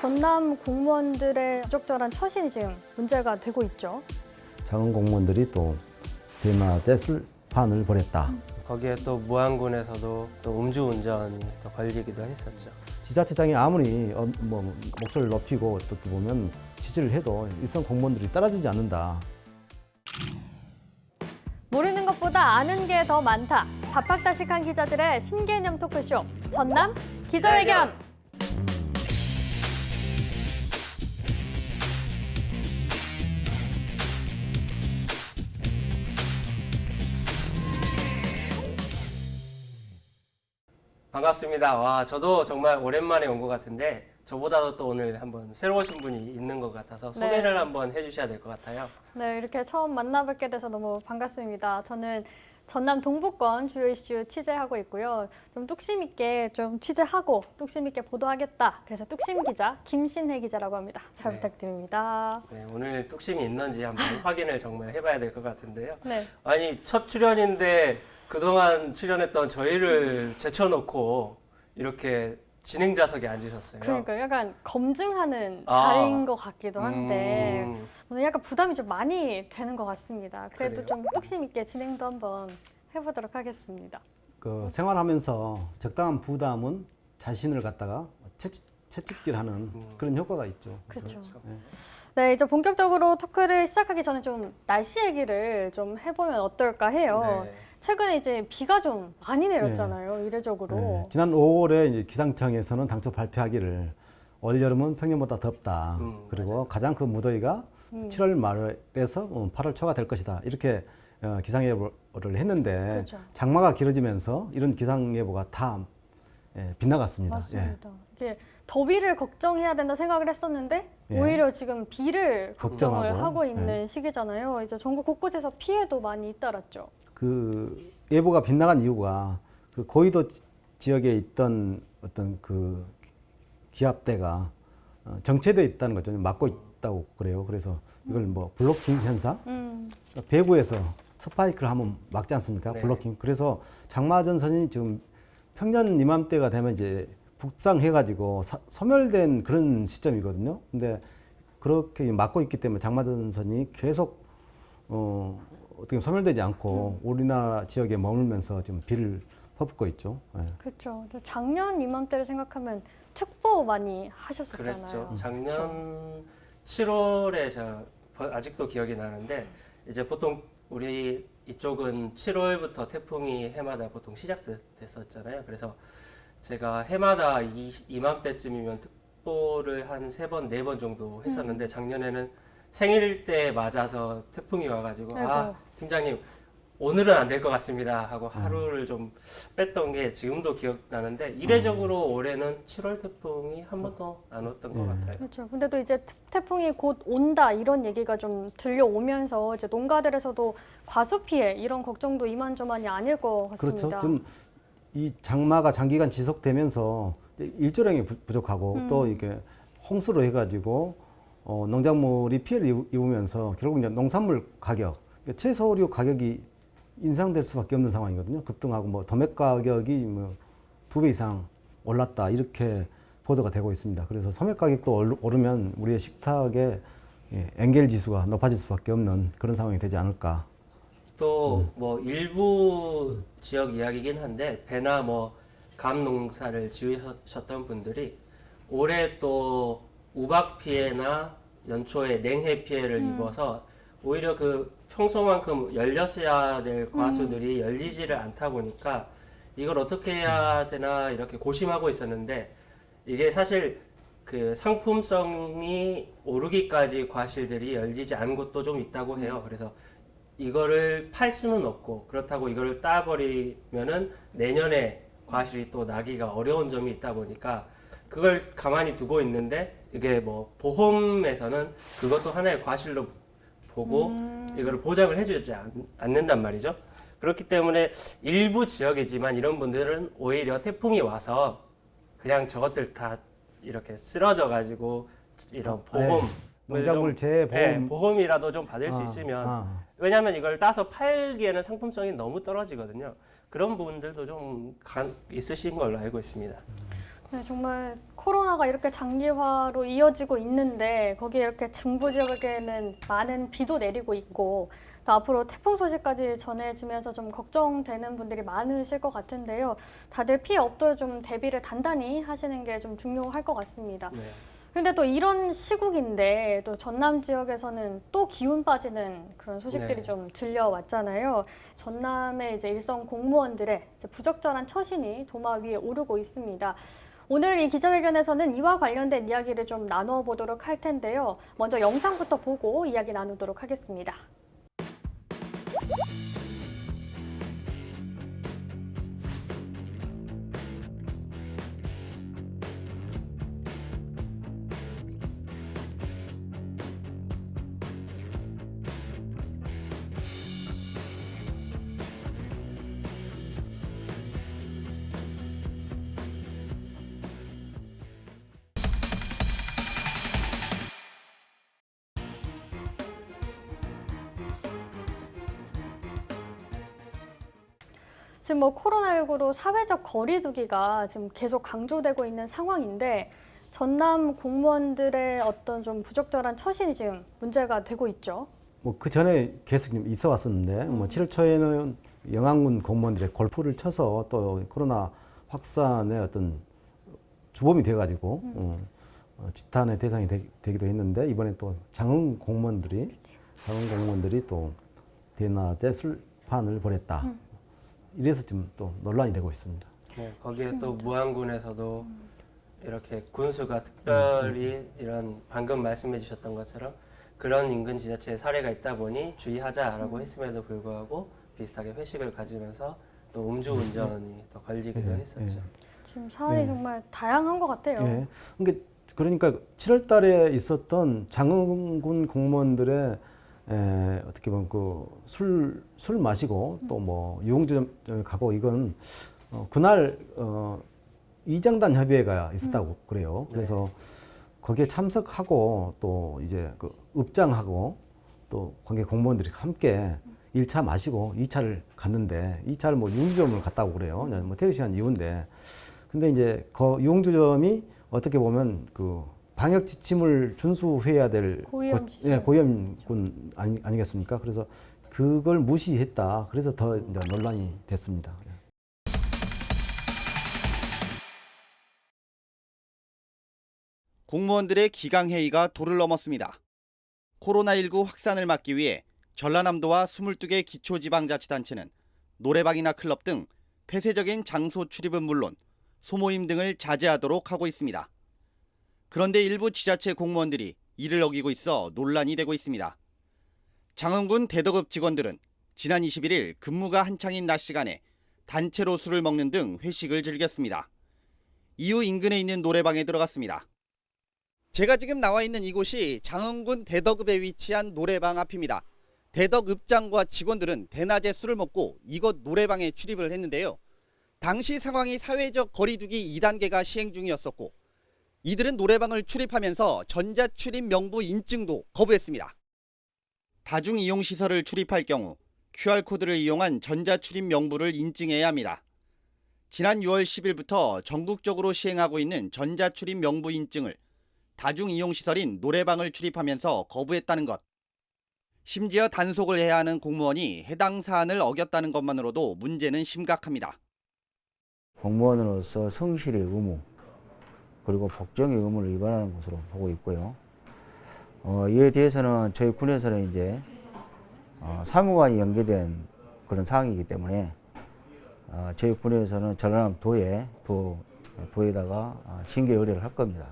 전남 공무원들의 부적절한 처신이 지금 문제가 되고 있죠. 작은 공무원들이 또 대마대 술판을 벌였다. 거기에 또 무안군에서도 또 음주운전이 또 걸리기도 했었죠. 지자체장이 아무리 목소리를 높이고 어떻게 보면 지시를 해도 일선 공무원들이 따라주지 않는다. 모르는 것보다 아는 게 더 많다. 자팍다식한 기자들의 신개념 토크쇼 전남 기자회견. 반갑습니다. 와, 저도 정말 오랜만에 온 것 같은데 저보다도 또 오늘 한번 새로 오신 분이 있는 것 같아서 소개를 한번 해주셔야 될 것 같아요. 네, 이렇게 처음 만나뵙게 돼서 너무 반갑습니다. 저는 전남 동부권 주요 이슈 취재하고 있고요. 좀 뚝심 있게 좀 취재하고 뚝심 있게 보도하겠다. 그래서 뚝심 기자 김신혜 기자라고 합니다. 잘 네. 부탁드립니다. 네, 오늘 뚝심이 있는지 한번 확인을 정말 해봐야 될 것 같은데요. 네. 아니, 첫 출연인데 그동안 출연했던 저희를 제쳐놓고 이렇게 진행자석에 앉으셨어요. 그러니까 약간 검증하는 아. 자리인 것 같기도 한데 오늘 약간 부담이 좀 많이 되는 것 같습니다. 그래도 그래요? 좀 뚝심 있게 진행도 한번 해보도록 하겠습니다. 그 생활하면서 적당한 부담은 자신을 갖다가 채찍질하는 그런 효과가 있죠. 그렇죠. 네. 네, 이제 본격적으로 토크를 시작하기 전에 좀 날씨 얘기를 좀 해보면 어떨까 해요. 네. 최근에 이제 비가 좀 많이 내렸잖아요, 이례적으로. 네. 지난 5월에 이제 기상청에서는 당초 발표하기를 올 여름은 평년보다 덥다. 그리고 맞아요. 가장 큰 무더위가 7월 말에서 8월 초가 될 것이다. 이렇게 기상예보를 했는데 그렇죠. 장마가 길어지면서 이런 기상예보가 다 빗나갔습니다. 맞습니다. 이게 더위를 걱정해야 된다 생각을 했었는데 예. 오히려 지금 비를 걱정을 걱정하고, 하고 있는 시기잖아요. 이제 전국 곳곳에서 피해도 많이 잇따랐죠. 그 예보가 빗나간 이유가 그 고위도 지역에 있던 어떤 그 기압대가 정체되어 있다는 거죠. 막고 있다고 그래요. 그래서 이걸 뭐 블로킹 현상, 배구에서 스파이크를 하면 막지 않습니까? 네. 블로킹. 그래서 장마전선이 지금 평년 이맘때가 되면 이제 북상해가지고 소멸된 그런 시점이거든요. 근데 그렇게 막고 있기 때문에 장마전선이 계속 어떻게 소멸되지 않고 우리나라 지역에 머물면서 지금 비를 퍼붓고 있죠. 예. 그렇죠. 작년 이맘때를 생각하면 특보 많이 하셨었잖아요. 그랬죠. 작년 7월에 제가 아직도 기억이 나는데 이제 보통 우리 이쪽은 7월부터 태풍이 해마다 보통 시작됐었잖아요. 그래서 제가 해마다 이맘때쯤이면 특보를 한 3번, 4번 정도 했었는데 작년에는 생일 때 맞아서 태풍이 와가지고 아이고. 아, 팀장님 오늘은 안 될 것 같습니다 하고 하루를 좀 뺐던 게 지금도 기억나는데 이례적으로 올해는 7월 태풍이 한 번도 안 왔던 것 같아요. 그렇죠. 근데 또 이제 태풍이 곧 온다 이런 얘기가 좀 들려오면서 이제 농가들에서도 과수 피해 이런 걱정도 이만저만이 아닐 것 같습니다. 그렇죠. 지금 이 장마가 장기간 지속되면서 일조량이 부족하고 또 이게 홍수로 해가지고 농작물이 피해를 입으면서 결국 이제 농산물 가격, 채소류 가격이 인상될 수밖에 없는 상황이거든요. 급등하고 뭐 도매 가격이 뭐 2배 이상 올랐다 이렇게 보도가 되고 있습니다. 그래서 소매 가격도 오르면 우리의 식탁의 엔겔 지수가 높아질 수밖에 없는 그런 상황이 되지 않을까. 또 뭐 일부 지역 이야기긴 한데 배나 뭐 감 농사를 지으셨던 분들이 올해 또 우박 피해나 연초에 냉해 피해를 입어서 오히려 그 평소만큼 열렸어야 될 과수들이 열리지를 않다 보니까 이걸 어떻게 해야 되나 이렇게 고심하고 있었는데 이게 사실 그 상품성이 오르기까지 과실들이 열리지 않은 곳도 좀 있다고 해요. 그래서 이거를 팔 수는 없고 그렇다고 이거를 따버리면은 내년에 과실이 또 나기가 어려운 점이 있다 보니까 그걸 가만히 두고 있는데 이게 뭐 보험에서는 그것도 하나의 과실로 보고 이거를 보장을 해주지 않는단 말이죠. 그렇기 때문에 일부 지역이지만 이런 분들은 오히려 태풍이 와서 그냥 저것들 다 이렇게 쓰러져 가지고 이런 보험 농작물 재보험 보험이라도 좀 받을 수 있으면 왜냐하면 이걸 따서 팔기에는 상품성이 너무 떨어지거든요. 그런 부분들도 좀 있으신 걸로 알고 있습니다. 네, 정말 코로나가 이렇게 장기화로 이어지고 있는데 거기에 이렇게 중부 지역에는 많은 비도 내리고 있고 또 앞으로 태풍 소식까지 전해지면서 좀 걱정되는 분들이 많으실 것 같은데요. 다들 피해 없도록 좀 대비를 단단히 하시는 게 좀 중요할 것 같습니다. 네. 그런데 또 이런 시국인데 또 전남 지역에서는 또 기운 빠지는 그런 소식들이 네. 좀 들려왔잖아요. 전남의 이제 일선 공무원들의 이제 부적절한 처신이 도마 위에 오르고 있습니다. 오늘 이 기자회견에서는 이와 관련된 이야기를 좀 나눠보도록 할 텐데요. 먼저 영상부터 보고 이야기 나누도록 하겠습니다. 지금 뭐 코로나19로 사회적 거리두기가 지금 계속 강조되고 있는 상황인데 전남 공무원들의 어떤 좀 부적절한 처신이 지금 문제가 되고 있죠. 뭐 그 전에 계속 좀 있어 왔었는데 뭐 7월 초에는 영암군 공무원들의 골프를 쳐서 또 코로나 확산의 어떤 주범이 돼가지고 지탄의 대상이 되기도 했는데 이번에 또 장흥 공무원들이 또 대낮에 술판을 벌였다. 이래서 지금 또 논란이 되고 있습니다. 네, 거기에 또 무안군에서도 이렇게 군수가 특별히 이런 방금 말씀해 주셨던 것처럼 그런 인근 지자체의 사례가 있다 보니 주의하자라고 했음에도 불구하고 비슷하게 회식을 가지면서 또 음주운전이 또 걸리기도 했었죠. 지금 사안이 정말 다양한 것 같아요. 예. 그러니까 7월 달에 있었던 장흥군 공무원들의 어떻게 보면 그 술 마시고 또 뭐 유흥주점에 가고 이건 그날 이장단 협의회가 있었다고 그래요. 그래서 거기에 참석하고 또 이제 그 읍장하고 또 관계 공무원들이 함께 1차 마시고 2차를 갔는데 2차를 뭐 유흥주점을 갔다고 그래요. 뭐 대여 시간 이후인데 근데 이제 그 유흥주점이 어떻게 보면 그 방역 지침을 준수해야 될 고위험군 아니겠습니까? 그래서 그걸 무시했다. 그래서 더 이제 논란이 됐습니다. 공무원들의 기강회의가 도를 넘었습니다. 코로나19 확산을 막기 위해 전라남도와 22개 기초지방자치단체는 노래방이나 클럽 등 폐쇄적인 장소 출입은 물론 소모임 등을 자제하도록 하고 있습니다. 그런데 일부 지자체 공무원들이 이를 어기고 있어 논란이 되고 있습니다. 장흥군 대덕읍 직원들은 지난 21일 근무가 한창인 낮 시간에 단체로 술을 먹는 등 회식을 즐겼습니다. 이후 인근에 있는 노래방에 들어갔습니다. 제가 지금 나와 있는 이곳이 장흥군 대덕읍에 위치한 노래방 앞입니다. 대덕읍장과 직원들은 대낮에 술을 먹고 이곳 노래방에 출입을 했는데요. 당시 상황이 사회적 거리두기 2단계가 시행 중이었었고 이들은 노래방을 출입하면서 전자출입 명부 인증도 거부했습니다. 다중이용시설을 출입할 경우 QR코드를 이용한 전자출입 명부를 인증해야 합니다. 지난 6월 10일부터 전국적으로 시행하고 있는 전자출입 명부 인증을 다중이용시설인 노래방을 출입하면서 거부했다는 것. 심지어 단속을 해야 하는 공무원이 해당 사안을 어겼다는 것만으로도 문제는 심각합니다. 공무원으로서 성실의 의무 그리고 복종의 의무를 위반하는 것으로 보고 있고요. 이에 대해서는 저희 군에서는 이제 사무관이 연계된 그런 사항이기 때문에 저희 군에서는 전라남 도에다가 징계 의뢰를 할 겁니다.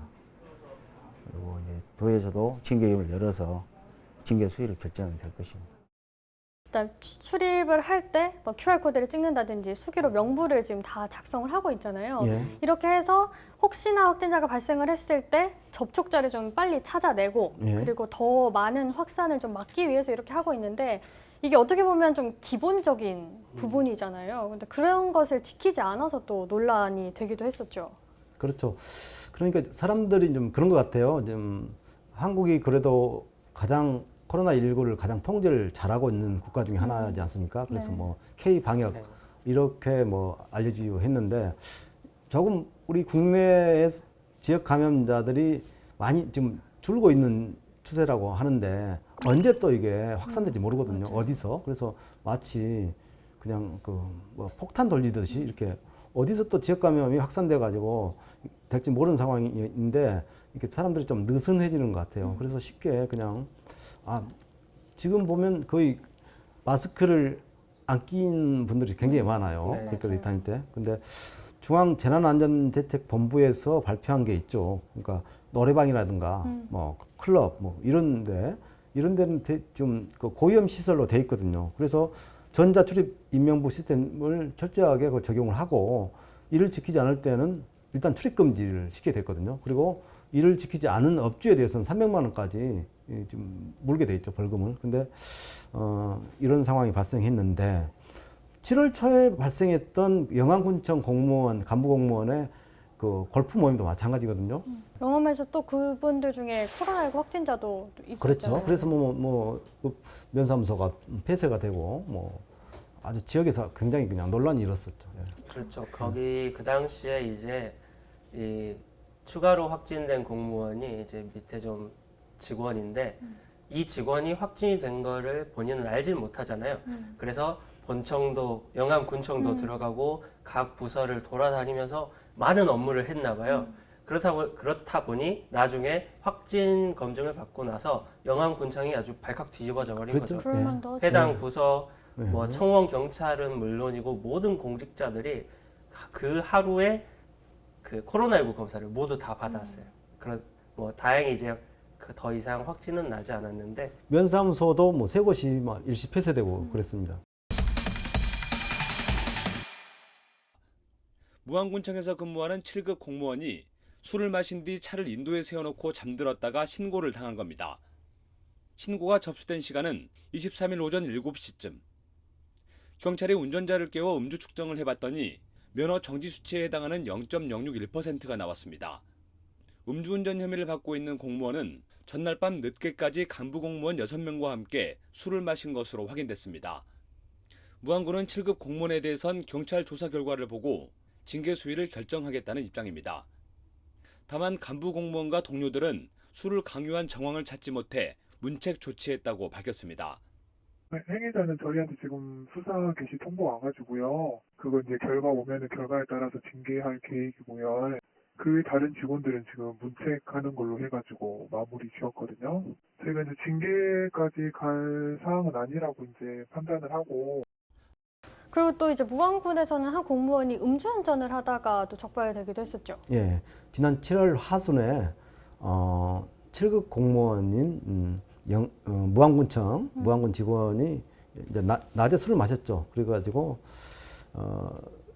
그리고 이제 도에서도 징계위원회를 열어서 징계 수위를 결정이 될 것입니다. 일단 출입을 할 때 뭐 QR코드를 찍는다든지 수기로 명부를 지금 다 작성을 하고 있잖아요. 예. 이렇게 해서 혹시나 확진자가 발생을 했을 때 접촉자를 좀 빨리 찾아내고 예. 그리고 더 많은 확산을 좀 막기 위해서 이렇게 하고 있는데 이게 어떻게 보면 좀 기본적인 부분이잖아요. 근데 그런 것을 지키지 않아서 또 논란이 되기도 했었죠. 그렇죠. 그러니까 사람들이 좀 그런 것 같아요. 좀 한국이 그래도 가장 코로나19를 가장 통제를 잘하고 있는 국가 중에 하나지 않습니까? 그래서 네. 뭐 K 방역 네. 이렇게 뭐 알려지고 했는데 조금 우리 국내의 지역 감염자들이 많이 지금 줄고 있는 추세라고 하는데 언제 또 이게 확산될지 모르거든요. 어디서. 그래서 마치 그냥 그 뭐 폭탄 돌리듯이 이렇게 어디서 또 지역 감염이 확산돼 가지고 될지 모르는 상황인데 이렇게 사람들이 좀 느슨해지는 것 같아요. 그래서 쉽게 그냥 지금 보면 거의 마스크를 안 낀 분들이 굉장히 많아요. 네. 길거리 다닐 때. 근데 중앙재난안전대책본부에서 발표한 게 있죠. 그러니까 노래방이라든가 뭐 클럽 뭐 이런 데는 좀 그 고위험 시설로 돼 있거든요. 그래서 전자 출입 인명부 시스템을 철저하게 적용을 하고 이를 지키지 않을 때는 일단 출입 금지를 시키게 됐거든요. 그리고 이를 지키지 않은 업주에 대해서는 300만 원까지 좀 물게 돼 있죠, 벌금을. 근데 이런 상황이 발생했는데 7월 초에 발생했던 영암군청 공무원, 간부 공무원의 그 골프 모임도 마찬가지거든요. 영암에서 또 그분들 중에 코로나19 확진자도 있었잖아요. 그렇죠. 그래서 그 면사무소가 폐쇄가 되고 뭐 아주 지역에서 굉장히 그냥 논란이 일었었죠. 예. 그렇죠. 거기 그 당시에 이제 이 추가로 확진된 공무원이 이제 밑에 좀 직원인데 이 직원이 확진이 된 거를 본인은 알지 못하잖아요. 그래서 본청도 영암군청도 들어가고 각 부서를 돌아다니면서 많은 업무를 했나 봐요. 그렇다 보니 나중에 확진 검증을 받고 나서 영암군청이 아주 발칵 뒤집어져 버린 그렇죠. 거죠. 그럴만도 하죠. 해당 부서 뭐 청원 경찰은 물론이고 모든 공직자들이 그 하루에 그 코로나19 검사를 모두 다 받았어요. 그런 뭐 다행히 이제 그 더 이상 확진은 나지 않았는데 면사무소도 뭐 세 곳이 막 일시 폐쇄되고 그랬습니다. 무안군청에서 근무하는 7급 공무원이 술을 마신 뒤 차를 인도에 세워놓고 잠들었다가 신고를 당한 겁니다. 신고가 접수된 시간은 23일 오전 7시쯤. 경찰이 운전자를 깨워 음주 측정을 해봤더니 면허 정지 수치에 해당하는 0.061%가 나왔습니다. 음주운전 혐의를 받고 있는 공무원은 전날 밤 늦게까지 간부 공무원 6명과 함께 술을 마신 것으로 확인됐습니다. 무안군은 7급 공무원에 대해선 경찰 조사 결과를 보고 징계 수위를 결정하겠다는 입장입니다. 다만 간부 공무원과 동료들은 술을 강요한 정황을 찾지 못해 문책 조치했다고 밝혔습니다. 행위자는 저희한테 지금 수사 개시 통보 와가지고요. 그거 이제 결과 오면은 결과에 따라서 징계할 계획이고요. 그 다른 직원들은 지금 문책하는 걸로 해가지고 마무리 지었거든요. 저희가 이제 징계까지 갈 사항은 아니라고 이제 판단을 하고. 그리고 또 이제 무안군에서는 한 공무원이 음주운전을 하다가 또 적발되기도 했었죠. 예, 지난 7월 하순에 7급 공무원인 무안군청 무안군 직원이 이제 낮에 술을 마셨죠. 그래가지고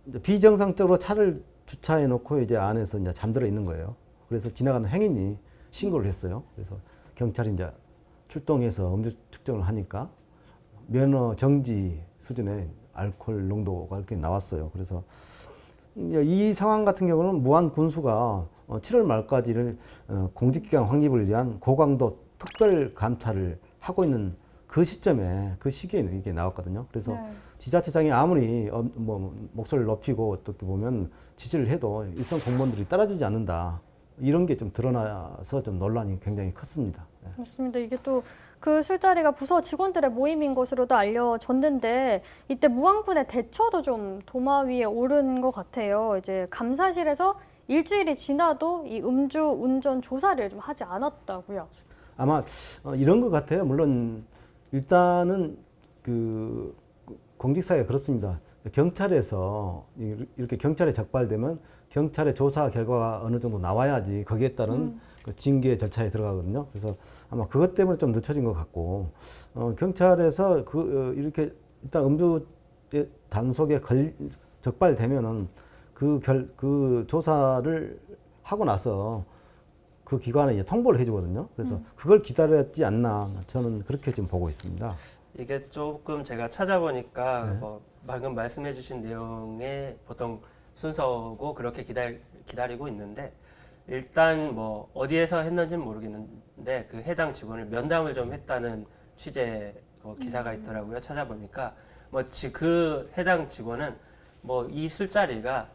이제 비정상적으로 차를 주차해 놓고 이제 안에서 이제 잠들어 있는 거예요. 그래서 지나가는 행인이 신고를 했어요. 그래서 경찰이 이제 출동해서 음주 측정을 하니까 면허 정지 수준의 알코올 농도가 이렇게 나왔어요. 그래서 이 상황 같은 경우는 무안 군수가 7월 말까지를 공직기강 확립을 위한 고강도 특별 감찰을 하고 있는 그 시점에 그 시기에 이게 나왔거든요. 그래서 네. 지자체장이 아무리 뭐 목소리를 높이고 어떻게 보면 지시를 해도 일선 공무원들이 따라주지 않는다. 이런 게 좀 드러나서 좀 논란이 굉장히 컸습니다. 네. 그렇습니다. 이게 또 그 술자리가 부서 직원들의 모임인 것으로도 알려졌는데 이때 무안군의 대처도 좀 도마 위에 오른 것 같아요. 이제 감사실에서 일주일이 지나도 이 음주 운전 조사를 좀 하지 않았다고요. 아마 이런 것 같아요. 물론 일단은 그 공직사회가 그렇습니다. 경찰에서 이렇게 경찰에 적발되면 경찰의 조사 결과가 어느 정도 나와야지 거기에 따른 그 징계 절차에 들어가거든요. 그래서 아마 그것 때문에 좀 늦춰진 것 같고 경찰에서 이렇게 일단 음주 단속에 적발되면은 그 조사를 하고 나서 그 기관에 이제 통보를 해주거든요. 그래서 그걸 기다렸지 않나 저는 그렇게 지금 보고 있습니다. 이게 조금 제가 찾아보니까 네. 뭐 방금 말씀해주신 내용의 보통 순서고 그렇게 기다리고 있는데 일단 뭐 어디에서 했는지는 모르겠는데 그 해당 직원을 면담을 좀 했다는 취재 기사가 있더라고요. 찾아보니까 뭐 그 해당 직원은 뭐 이 술자리가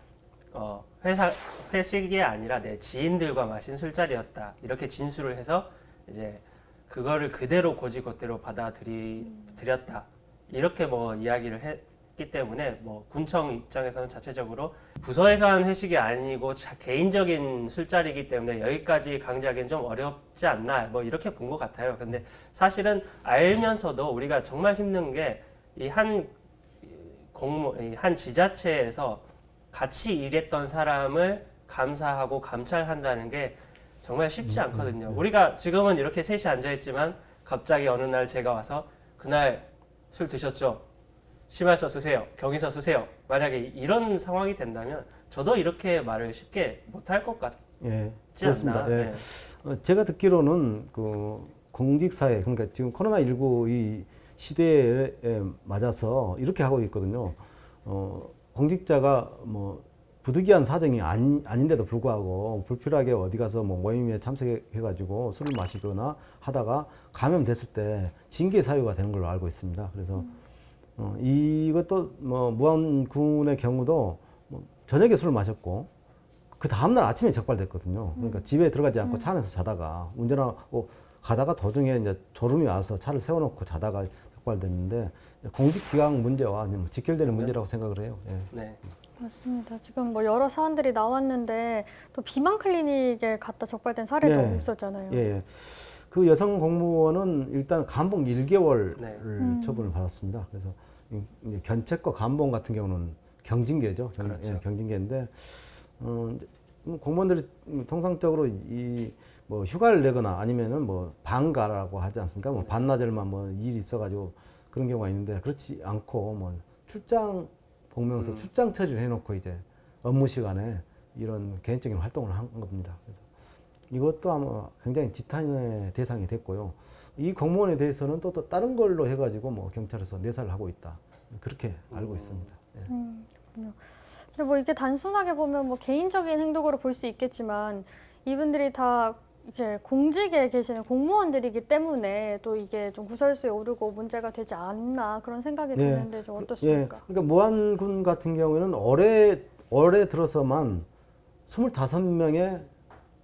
회사 회식이 아니라 내 지인들과 마신 술자리였다 이렇게 진술을 해서 이제 그거를 그대로 고지고대로 받아들였다 이렇게 뭐 이야기를 했기 때문에 뭐 군청 입장에서는 자체적으로 부서에서 한 회식이 아니고 개인적인 술자리이기 때문에 여기까지 강제하기는 좀 어렵지 않나 뭐 이렇게 본 것 같아요. 근데 사실은 알면서도 우리가 정말 힘든 게 이 한 지자체에서 같이 일했던 사람을 감사하고 감찰한다는 게 정말 쉽지 않거든요. 우리가 지금은 이렇게 셋이 앉아있지만 갑자기 어느 날 제가 와서 그날 술 드셨죠? 심할서 쓰세요. 경위서 쓰세요. 만약에 이런 상황이 된다면 저도 이렇게 말을 쉽게 못할 것 같지 예, 않나. 그렇습니다. 예. 제가 듣기로는 그 공직사회, 그러니까 지금 코로나19 이 시대에 맞아서 이렇게 하고 있거든요. 공직자가 뭐 부득이한 사정이 아닌데도 불구하고 불필요하게 어디 가서 뭐 모임에 참석해가지고 술을 마시거나 하다가 감염됐을 때 징계 사유가 되는 걸로 알고 있습니다. 그래서 이것도 뭐 무안군의 경우도 뭐 저녁에 술을 마셨고 그 다음날 아침에 적발됐거든요. 그러니까 집에 들어가지 않고 차 안에서 자다가 운전하고 가다가 도중에 이제 졸음이 와서 차를 세워놓고 자다가 적발됐는데 공직기강 문제와 아니면 직결되는 문제라고 생각을 해요. 예. 네. 맞습니다. 지금 뭐 여러 사안들이 나왔는데 또 비만 클리닉에 갔다 적발된 사례도 네. 있었잖아요. 예, 예. 그 여성 공무원은 일단 감봉 1개월을 네. 처분을 받았습니다. 그래서 이제 견책과 감봉 같은 경우는 경징계죠. 그렇죠. 예, 경징계인데 공무원들이 통상적으로 뭐 휴가를 내거나 아니면은 뭐 반가라고 하지 않습니까? 뭐 반나절만 뭐 일이 있어가지고 그런 경우가 있는데 그렇지 않고 뭐 출장 복명서 출장 처리를 해놓고 이제 업무 시간에 이런 개인적인 활동을 한 겁니다. 그래서 이것도 아마 굉장히 지탄의 대상이 됐고요. 이 공무원에 대해서는 또 다른 걸로 해가지고 뭐 경찰에서 내사를 하고 있다. 그렇게 알고 있습니다. 예. 그렇군요. 근데 뭐 이게 단순하게 보면 뭐 개인적인 행동으로 볼 수 있겠지만 이분들이 다 이제 공직에 계시는 공무원들이기 때문에 또 이게 좀 구설수에 오르고 문제가 되지 않나 그런 생각이 네. 드는데 좀 어떻습니까? 예. 그러니까 무안군 같은 경우에는 올해 들어서만 25명의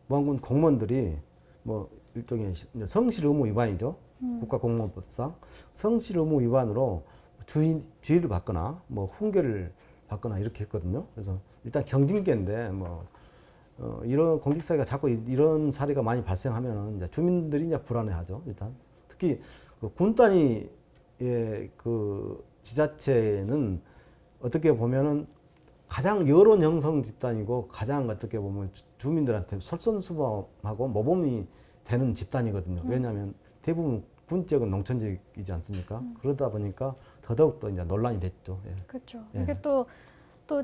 무안군 공무원들이 뭐 일종의 성실 의무 위반이죠. 국가공무원법상 성실 의무 위반으로 주의를 받거나 뭐 훈계를 받거나 이렇게 했거든요. 그래서 일단 경징계인데 뭐 이런 공직사회가 자꾸 이런 사례가 많이 발생하면 이제 주민들이 이제 불안해하죠. 일단 특히 그 군 단위의 그 지자체는 어떻게 보면은 가장 여론 형성 집단이고 가장 어떻게 보면 주민들한테 솔선수범하고 모범이 되는 집단이거든요. 왜냐하면 대부분 군 지역은 농촌 지역이지 않습니까? 그러다 보니까 더더욱 또 이제 논란이 됐죠. 예. 그렇죠. 예. 이게 또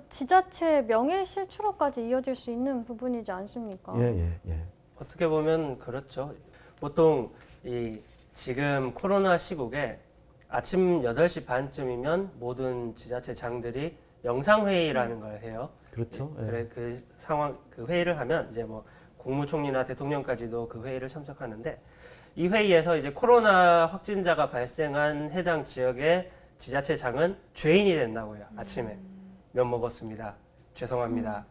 지자체 명예 실추로까지 이어질 수 있는 부분이지 않습니까? 예. 어떻게 보면 그렇죠. 보통 이 지금 코로나 시국에 아침 8시 반쯤이면 모든 지자체장들이 영상회의라는 걸 해요. 그렇죠. 예. 그래 그 상황 그 회의를 하면 이제 뭐 국무총리나 대통령까지도 그 회의를 참석하는데 이 회의에서 이제 코로나 확진자가 발생한 해당 지역의 지자체장은 죄인이 된다고요. 아침에 면 먹었습니다. 죄송합니다.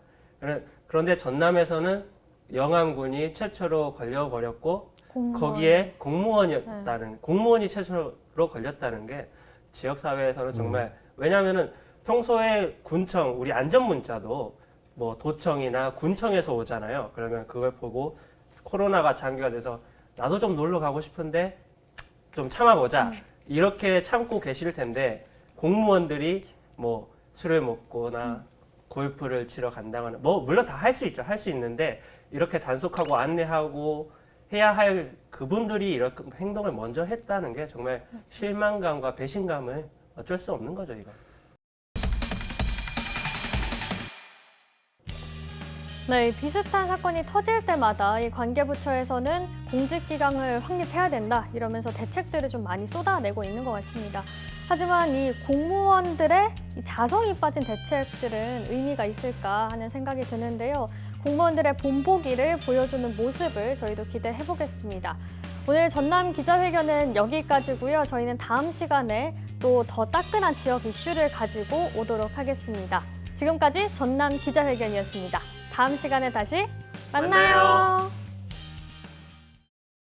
그런데 전남에서는 영암군이 최초로 걸려버렸고 거기에 공무원이 최초로 걸렸다는 게 지역 사회에서는 정말 왜냐하면은 평소에 군청 우리 안전 문자도 뭐 도청이나 군청에서 오잖아요. 그러면 그걸 보고 코로나가 장기가 돼서 나도 좀 놀러 가고 싶은데 좀 참아보자 이렇게 참고 계실 텐데 공무원들이 뭐 술을 먹거나 골프를 치러 간다거나 뭐 물론 다 할 수 있죠. 할 수 있는데 이렇게 단속하고 안내하고 해야 할 그분들이 이렇게 행동을 먼저 했다는 게 정말 실망감과 배신감을 어쩔 수 없는 거죠, 이거. 네, 비슷한 사건이 터질 때마다 이 관계부처에서는 공직기강을 확립해야 된다 이러면서 대책들을 좀 많이 쏟아내고 있는 것 같습니다. 하지만 이 공무원들의 이 자성이 빠진 대책들은 의미가 있을까 하는 생각이 드는데요. 공무원들의 본보기를 보여주는 모습을 저희도 기대해 보겠습니다. 오늘 전남 기자회견은 여기까지고요. 저희는 다음 시간에 또 더 따끈한 지역 이슈를 가지고 오도록 하겠습니다. 지금까지 전남 기자회견이었습니다. 다음 시간에 다시 만나요. 만나요.